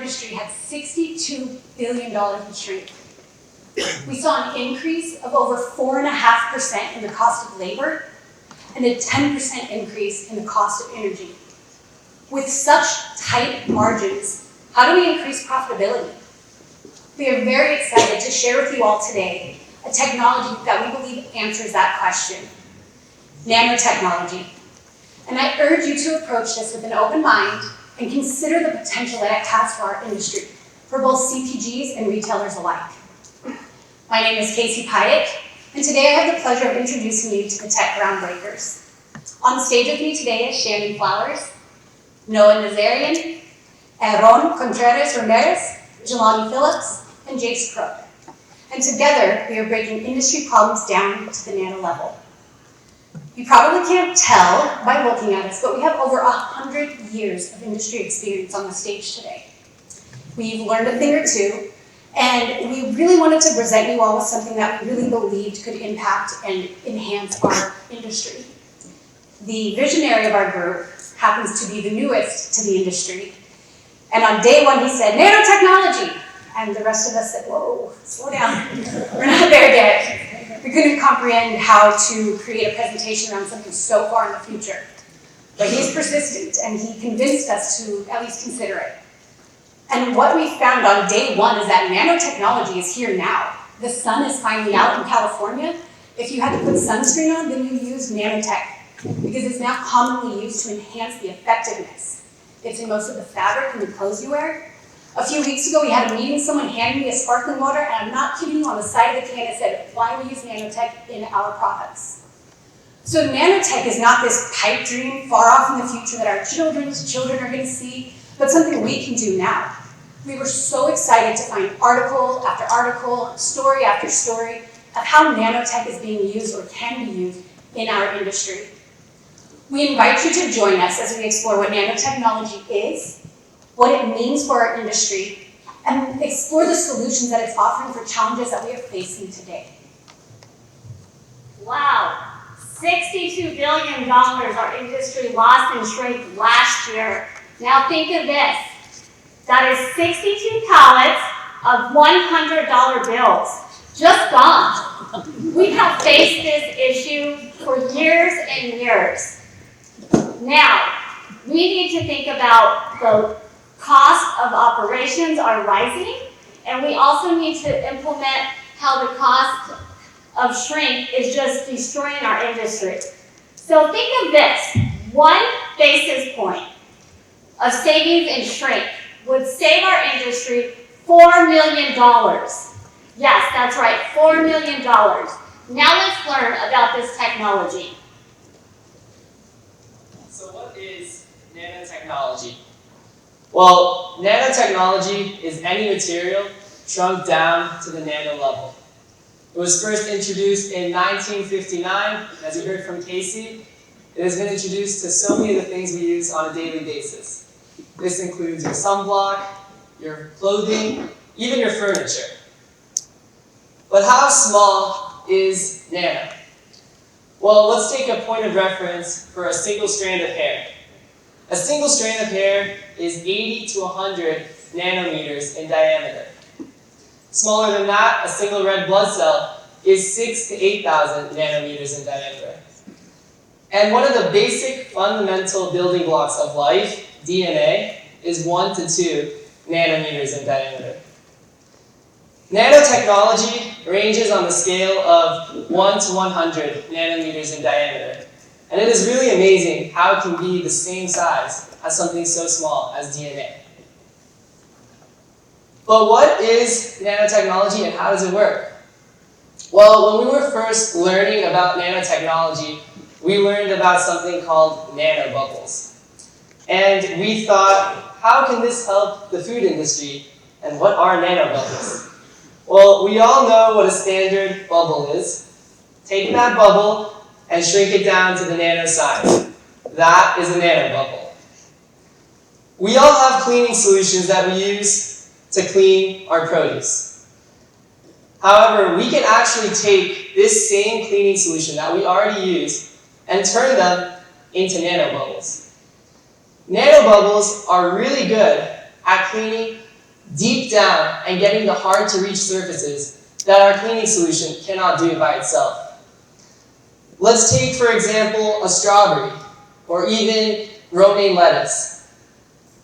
industry had $62 billion in shrink. We saw an increase of over 4.5% in the cost of labor and a 10% increase in the cost of energy. With such tight margins, how do we increase profitability? We are very excited to share with you all today a technology that we believe answers that question: nanotechnology. And I urge you to approach this with an open mind and consider the potential that it has for our industry, for both CPGs and retailers alike. My name is Casey Pyatt, and today I have the pleasure of introducing you to the Tech Groundbreakers. On stage with me today is Shannon Flowers, Noah Nazarian, Aaron Contreras Ramirez, Jelani Phillips, and Jace Crook. And together, we are breaking industry problems down to the nano level. You probably can't tell by looking at us, but we have over 100 years of industry experience on the stage today. We've learned a thing or two, and we really wanted to present you all with something that we really believed could impact and enhance our industry. The visionary of our group happens to be the newest to the industry. And on day one, he said, nanotechnology. And the rest of us said, whoa, slow down. We're not there yet. We couldn't comprehend how to create a presentation around something so far in the future. But he's persistent, and he convinced us to at least consider it. And what we found on day one is that nanotechnology is here now. The sun is finally out in California. If you had to put sunscreen on, then you use nanotech, because it's now commonly used to enhance the effectiveness. It's in most of the fabric and the clothes you wear. A few weeks ago, we had a meeting, someone handed me a sparkling water, and I'm not kidding you, on the side of the can it said, why we use nanotech in our products. So nanotech is not this pipe dream far off in the future that our children's children are gonna see, but something we can do now. We were so excited to find article after article, story after story of how nanotech is being used or can be used in our industry. We invite you to join us as we explore what nanotechnology is, what it means for our industry, and explore the solutions that it's offering for challenges that we are facing today. Wow, $62 billion our industry lost in shrink last year. Now think of this. That is 62 pallets of $100 bills, just gone. We have faced this issue for years and years. Now, we need to think about the cost of operations are rising, and we also need to implement how the cost of shrink is just destroying our industry. So think of this, 1 basis point of savings in shrink would save our industry $4 million. Yes, that's right, $4 million. Now let's learn about this technology. So what is nanotechnology? Well, nanotechnology is any material shrunk down to the nano level. It was first introduced in 1959, as you heard from Casey. It has been introduced to so many of the things we use on a daily basis. This includes your sunblock, your clothing, even your furniture. But how small is nano? Well, let's take a point of reference for a single strand of hair. A single strand of hair is 80 to 100 nanometers in diameter. Smaller than that, a single red blood cell is 6,000 to 8,000 nanometers in diameter. And one of the basic fundamental building blocks of life, DNA, is 1 to 2 nanometers in diameter. Nanotechnology ranges on the scale of 1 to 100 nanometers in diameter. And it is really amazing how it can be the same size as something so small as DNA. But what is nanotechnology and how does it work? Well, when we were first learning about nanotechnology, we learned about something called nanobubbles. And we thought, how can this help the food industry? And what are nanobubbles? Well, we all know what a standard bubble is. Take that bubble and shrink it down to the nano size. That is a nanobubble. We all have cleaning solutions that we use to clean our produce. However, we can actually take this same cleaning solution that we already use and turn them into nanobubbles. Nanobubbles are really good at cleaning deep down and getting the hard-to-reach surfaces that our cleaning solution cannot do by itself. Let's take, for example, a strawberry, or even romaine lettuce.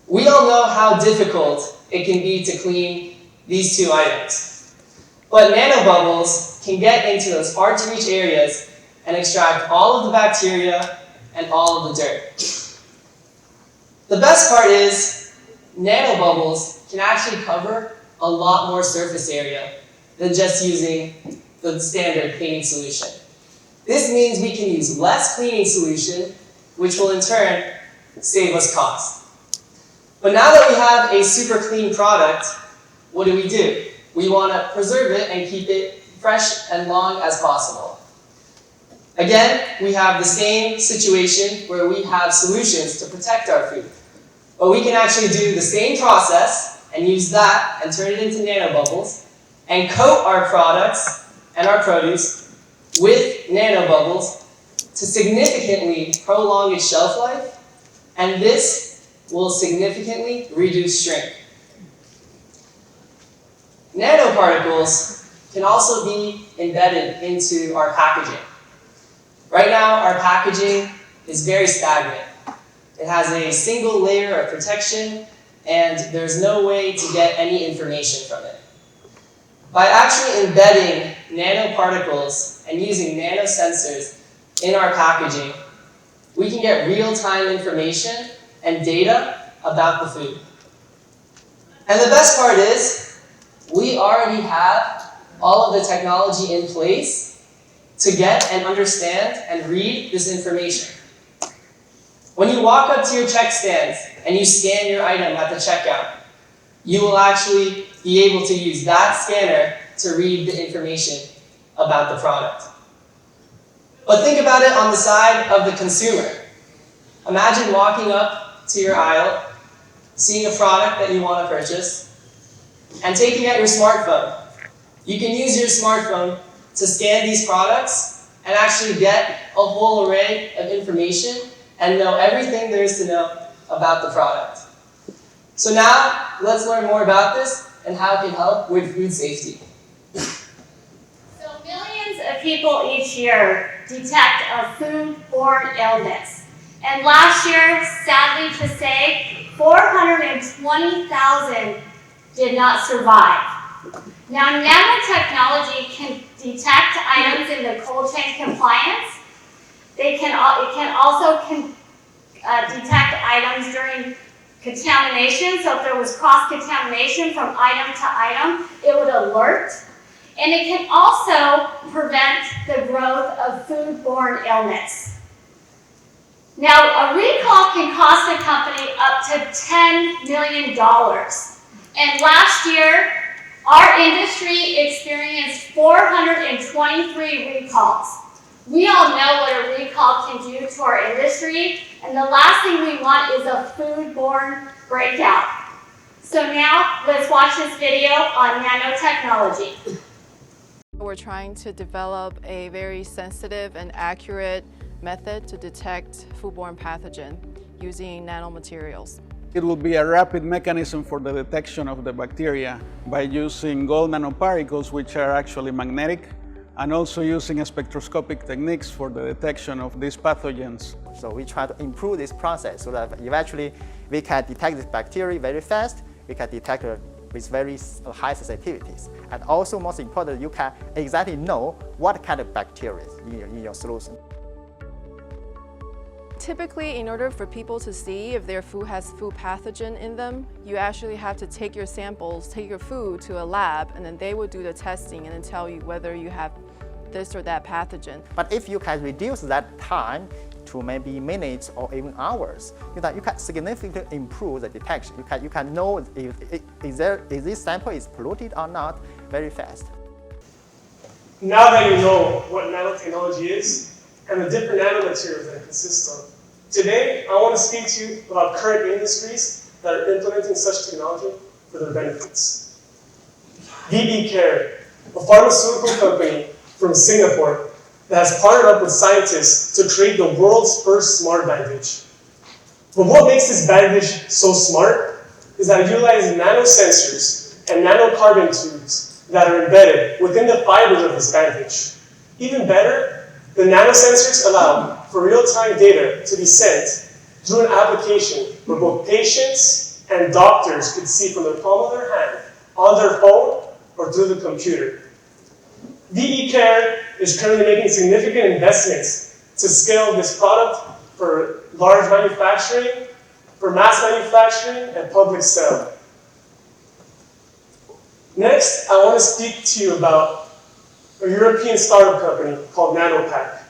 We all know how difficult it can be to clean these two items. But nanobubbles can get into those hard-to-reach areas and extract all of the bacteria and all of the dirt. The best part is, nanobubbles can actually cover a lot more surface area than just using the standard cleaning solution. This means we can use less cleaning solution, which will in turn save us cost. But now that we have a super clean product, what do? We want to preserve it and keep it fresh and long as possible. Again, we have the same situation where we have solutions to protect our food. But we can actually do the same process and use that and turn it into nanobubbles and coat our products and our produce with nanobubbles to significantly prolong its shelf life, and this will significantly reduce shrink. Nanoparticles can also be embedded into our packaging. Right now, our packaging is very stagnant. It has a single layer of protection, and there's no way to get any information from it. By actually embedding nanoparticles and using nanosensors in our packaging, we can get real-time information and data about the food. And the best part is, we already have all of the technology in place to get and understand and read this information. When you walk up to your check stands and you scan your item at the checkout, you will actually be able to use that scanner to read the information about the product. But think about it on the side of the consumer. Imagine walking up to your aisle, seeing a product that you want to purchase, and taking out your smartphone. You can use your smartphone to scan these products and actually get a whole array of information and know everything there is to know about the product. So now, let's learn more about this and how it can help with food safety. So millions of people each year detect a food-borne illness. And last year, sadly to say, 420,000 did not survive. Now, nanotechnology can detect items in the cold chain compliance. It can also detect items during contamination. So if there was cross-contamination from item to item, it would alert. And it can also prevent the growth of food-borne illness. Now, a recall can cost a company up to $10 million. And last year, our industry experienced 423 recalls. We all know what a recall can do to our industry, and the last thing we want is a food-borne breakout. So now, let's watch this video on nanotechnology. We're trying to develop a very sensitive and accurate method to detect foodborne pathogen using nanomaterials. It will be a rapid mechanism for the detection of the bacteria by using gold nanoparticles, which are actually magnetic, and also using spectroscopic techniques for the detection of these pathogens. So we try to improve this process so that eventually we can detect this bacteria very fast, we can detect it with very high sensitivities. And also, most important, you can exactly know what kind of bacteria in your solution. Typically, in order for people to see if their food has food pathogen in them, you actually have to take your samples, take your food to a lab, and then they will do the testing and then tell you whether you have this or that pathogen. But if you can reduce that time to maybe minutes or even hours, you can significantly improve the detection. You can know if this sample is polluted or not very fast. Now that you know what nanotechnology is and the different nanomaterials that it consists of, today I want to speak to you about current industries that are implementing such technology for their benefits. VB Care, a pharmaceutical company from Singapore that has partnered up with scientists to create the world's first smart bandage. But what makes this bandage so smart is that it utilizes nanosensors and nanocarbon tubes that are embedded within the fibers of this bandage. Even better, the nanosensors allow for real-time data to be sent through an application where both patients and doctors could see from the palm of their hand, on their phone, or through the computer. VE Care is currently making significant investments to scale this product for large manufacturing, for mass manufacturing, and public sale. Next, I want to speak to you about a European startup company called Nanopack.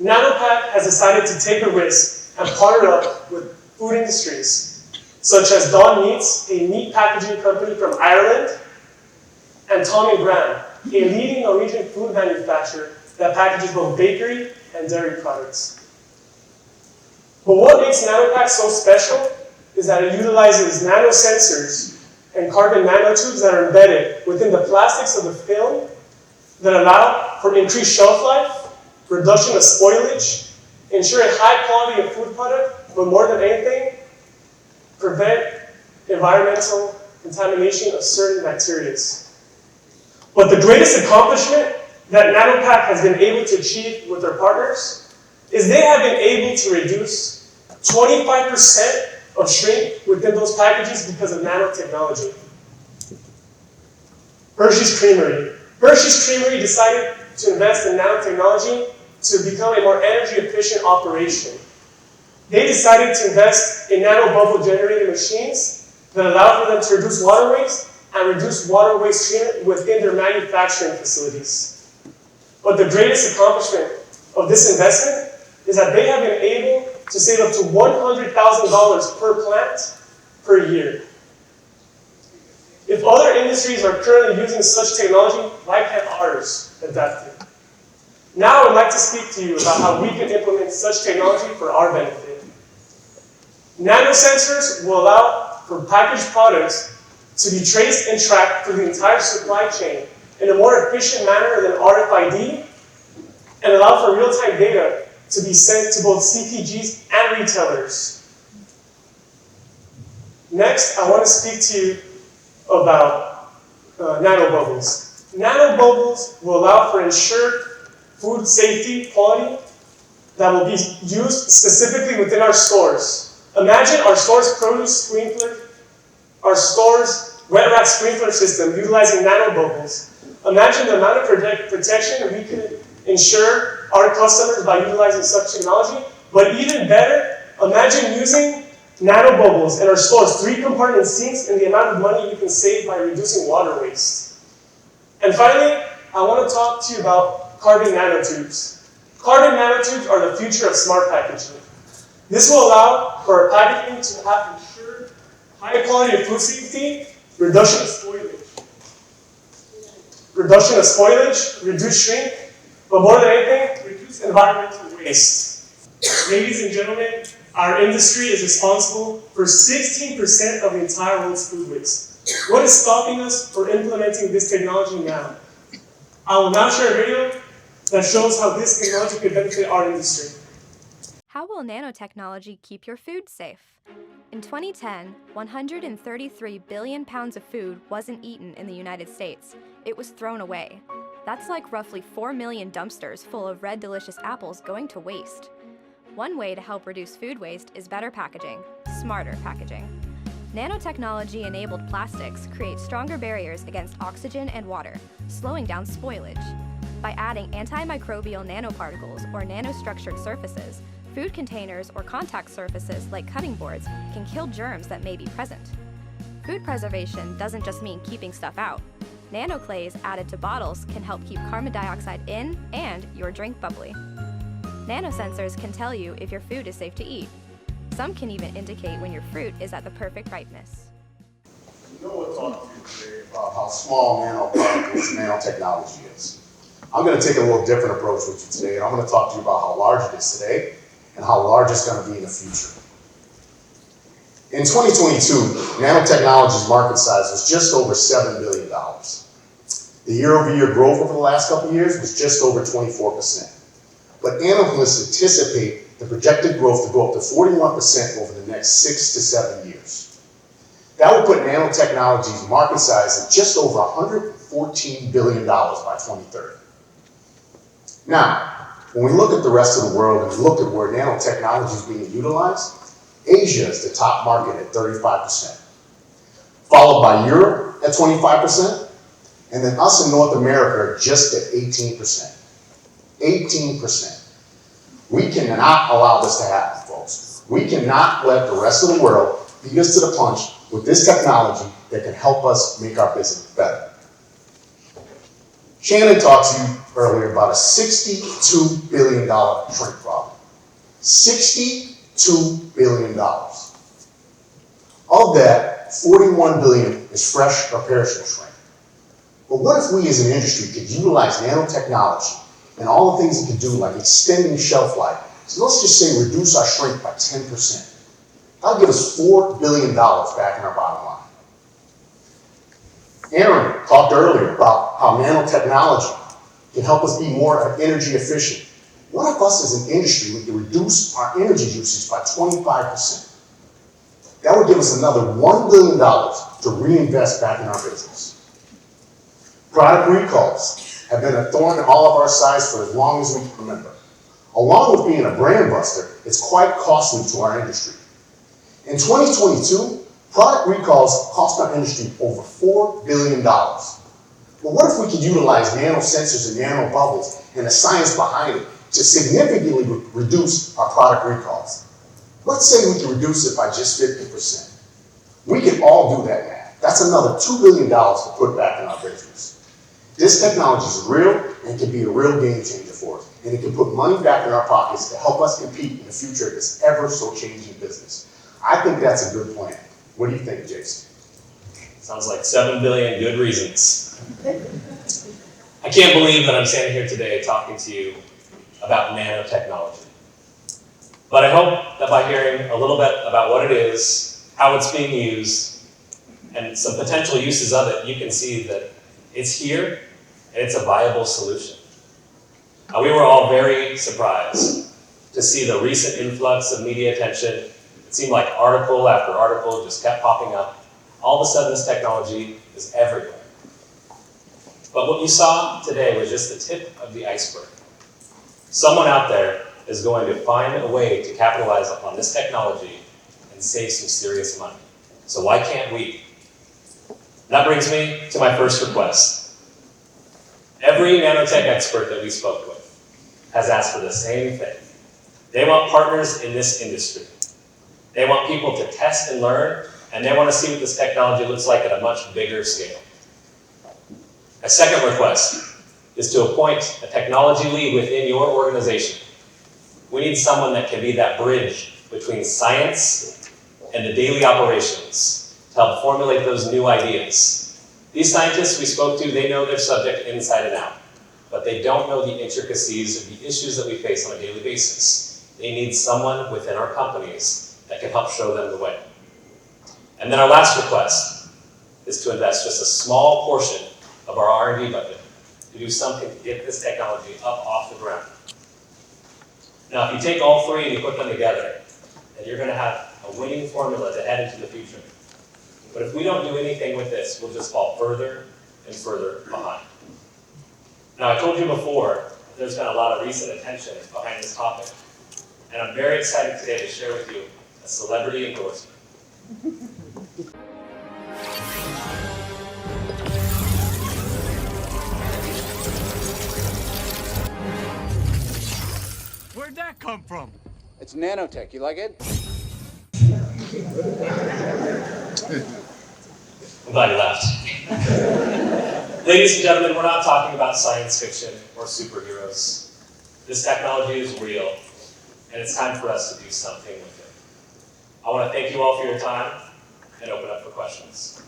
Nanopack has decided to take a risk and partner up with food industries, such as Dawn Meats, a meat packaging company from Ireland, and Tom & Graham, a leading Norwegian food manufacturer that packages both bakery and dairy products. But what makes Nanopack so special is that it utilizes nanosensors and carbon nanotubes that are embedded within the plastics of the film that allow for increased shelf life, reduction of spoilage, ensure a high quality of food product, but more than anything, prevent environmental contamination of certain bacteria. But the greatest accomplishment that Nanopack has been able to achieve with their partners is they have been able to reduce 25% of shrink within those packages because of nanotechnology. Hershey's Creamery. Hershey's Creamery decided to invest in nanotechnology to become a more energy efficient operation. They decided to invest in nano bubble generating machines that allow for them to reduce water waste and reduce water waste treatment within their manufacturing facilities. But the greatest accomplishment of this investment is that they have been able to save up to $100,000 per plant per year. If other industries are currently using such technology, why can't ours adapt it? Now I would like to speak to you about how we can implement such technology for our benefit. Nanosensors will allow for packaged products to be traced and tracked through the entire supply chain in a more efficient manner than RFID, and allow for real-time data to be sent to both CPGs and retailers. Next, I want to speak to you about nanobubbles. Nanobubbles will allow for ensured food safety, quality, that will be used specifically within our stores. Imagine our store's produce sprinkler, our store's wet rat sprinkler system utilizing nanobubbles. Imagine the amount of protection we could ensure our customers by utilizing such technology. But even better, imagine using nanobubbles in our stores, 3-compartment sinks, and the amount of money you can save by reducing water waste. And finally, I want to talk to you about carbon nanotubes. Carbon nanotubes are the future of smart packaging. This will allow for our packaging to have ensured high quality of food safety, reduction of spoilage, reduce shrink, but more than anything, reduce environmental waste. Ladies and gentlemen, our industry is responsible for 16% of the entire world's food waste. What is stopping us from implementing this technology now? I will now share a video that shows how this technology could benefit our industry. How will nanotechnology keep your food safe? In 2010, 133 billion pounds of food wasn't eaten in the United States. It was thrown away. That's like roughly 4 million dumpsters full of red delicious apples going to waste. One way to help reduce food waste is better packaging, smarter packaging. Nanotechnology-enabled plastics create stronger barriers against oxygen and water, slowing down spoilage. By adding antimicrobial nanoparticles or nanostructured surfaces, food containers or contact surfaces like cutting boards can kill germs that may be present. Food preservation doesn't just mean keeping stuff out. Nanoclays added to bottles can help keep carbon dioxide in and your drink bubbly. Nanosensors can tell you if your food is safe to eat. Some can even indicate when your fruit is at the perfect ripeness. We'll talk to you today about how small nanoparticles nanotechnology is. I'm going to take a little different approach with you today, and I'm going to talk to you about how large it is today and how large it's going to be in the future. In 2022, nanotechnology's market size was just over $7 billion. The year-over-year growth over the last couple of years was just over 24%. But analysts anticipate the projected growth to go up to 41% over the next 6 to 7 years. That would put nanotechnology's market size at just over $114 billion by 2030. Now, when we look at the rest of the world and we look at where nanotechnology is being utilized, Asia is the top market at 35%, followed by Europe at 25%, and then us in North America are just at 18%. 18%. We cannot allow this to happen, folks. We cannot let the rest of the world beat us to the punch with this technology that can help us make our business better. Shannon talked to you earlier about a $62 billion shrink problem. $62 billion. Of that, $41 billion is fresh or perishable shrink. But what if we as an industry could utilize nanotechnology and all the things it can do, like extending shelf life? So let's just say reduce our shrink by 10%. That'll give us $4 billion back in our bottom line. Aaron talked earlier about how nanotechnology can help us be more energy efficient. What if us as an industry we could reduce our energy usage by 25%? That would give us another $1 billion to reinvest back in our business. Product recalls have been a thorn in all of our sides for as long as we can remember. Along with being a brand buster, it's quite costly to our industry. In 2022, product recalls cost our industry over $4 billion. But what if we could utilize nanosensors and nanobubbles and the science behind it to significantly reduce our product recalls? Let's say we can reduce it by just 50%. We can all do that now. That's another $2 billion to put back in our business. This technology is real and can be a real game changer for us. And it can put money back in our pockets to help us compete in the future of this ever so changing business. I think that's a good plan. What do you think, Jason? Sounds like 7 billion good reasons. I can't believe that I'm standing here today talking to you about nanotechnology. But I hope that by hearing a little bit about what it is, how it's being used, and some potential uses of it, you can see that it's here and it's a viable solution. We were all very surprised to see the recent influx of media attention. It seemed like article after article just kept popping up. All of a sudden, this technology is everywhere. But what you saw today was just the tip of the iceberg. Someone out there is going to find a way to capitalize on this technology and save some serious money. So why can't we? That brings me to my first request. Every nanotech expert that we spoke with has asked for the same thing. They want partners in this industry. They want people to test and learn, and they want to see what this technology looks like at a much bigger scale. A second request is to appoint a technology lead within your organization. We need someone that can be that bridge between science and the daily operations to help formulate those new ideas. These scientists we spoke to, they know their subject inside and out, but they don't know the intricacies of the issues that we face on a daily basis. They need someone within our companies that can help show them the way. And then our last request is to invest just a small portion of our R&D budget to do something to get this technology up off the ground. Now, if you take all three and you put them together, then you're going to have a winning formula to head into the future. But if we don't do anything with this, we'll just fall further and further behind. Now, I told you before, there's been a lot of recent attention behind this topic. And I'm very excited today to share with you a celebrity endorsement. Where'd that come from? It's nanotech. You like it? I'm glad you laughed. Ladies and gentlemen, we're not talking about science fiction or superheroes. This technology is real, and it's time for us to do something with it. I want to thank you all for your time and open up for questions.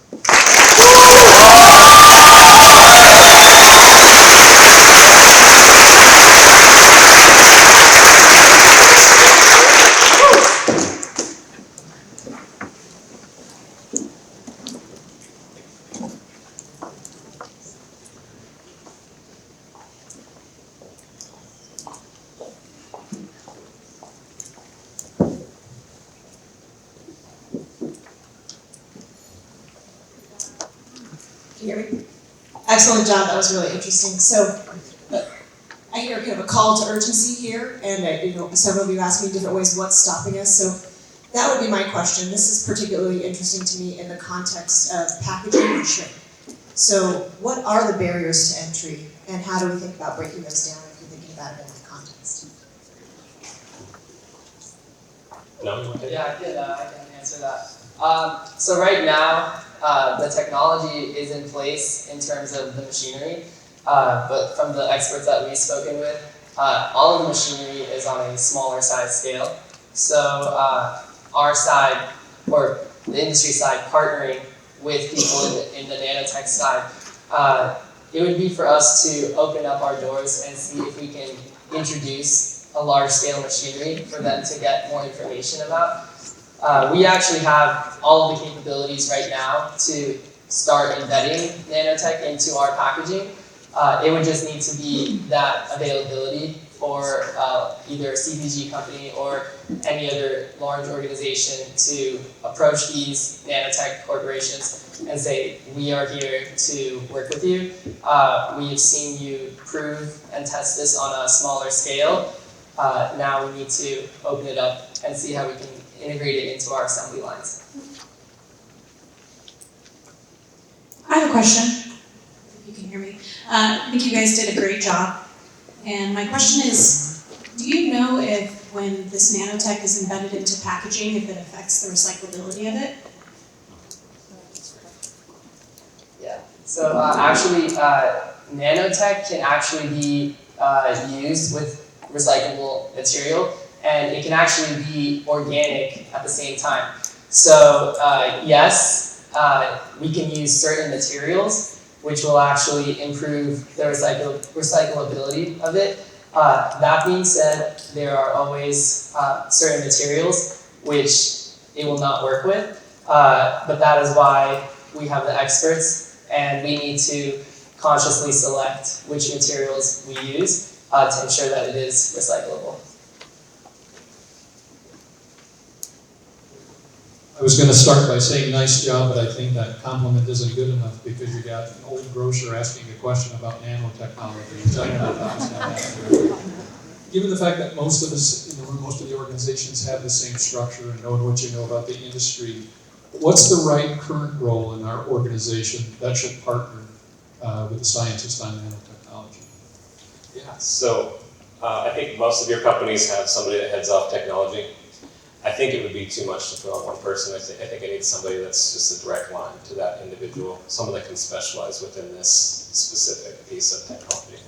Can you hear me? Excellent job. That was really interesting. So I hear kind of a call to urgency here, and several of you asked me in different ways what's stopping us. So that would be my question. This is particularly interesting to me in the context of packaging and shrink. So what are the barriers to entry, and how do we think about breaking those down if you're thinking about it in that context? No? Yeah, I can answer that. So right now, the technology is in place in terms of the machinery, but from the experts that we've spoken with, all of the machinery is on a smaller size scale. So our side, or the industry side, partnering with people in the nanotech side, it would be for us to open up our doors and see if we can introduce a large-scale machinery for them to get more information about. We actually have all of the capabilities right now to start embedding nanotech into our packaging. It would just need to be that availability for either a CPG company or any other large organization to approach these nanotech corporations and say, we are here to work with you. We've seen you prove and test this on a smaller scale. Now we need to open it up and see how we can integrate it into our assembly lines. I have a question, if you can hear me. I think you guys did a great job. And my question is, do you know if when this nanotech is embedded into packaging, if it affects the recyclability of it? Yeah, so actually nanotech can actually be used with recyclable material, and it can actually be organic at the same time. So yes, we can use certain materials which will actually improve the recyclability of it. That being said, there are always certain materials which it will not work with, but that is why we have the experts, and we need to consciously select which materials we use to ensure that it is recyclable. I was going to start by saying nice job, but I think that compliment isn't good enough because you got an old grocer asking a question about nanotechnology, which I never thought was going to happen. Given the fact that most of us in the room, most of the organizations have the same structure and knowing what you know about the industry, what's the right current role in our organization that should partner with the scientists on nanotechnology? Yeah, so I think most of your companies have somebody that heads off technology. I think it would be too much to throw out one person. I think I need somebody that's just a direct line to that individual, someone that can specialize within this specific piece of technology.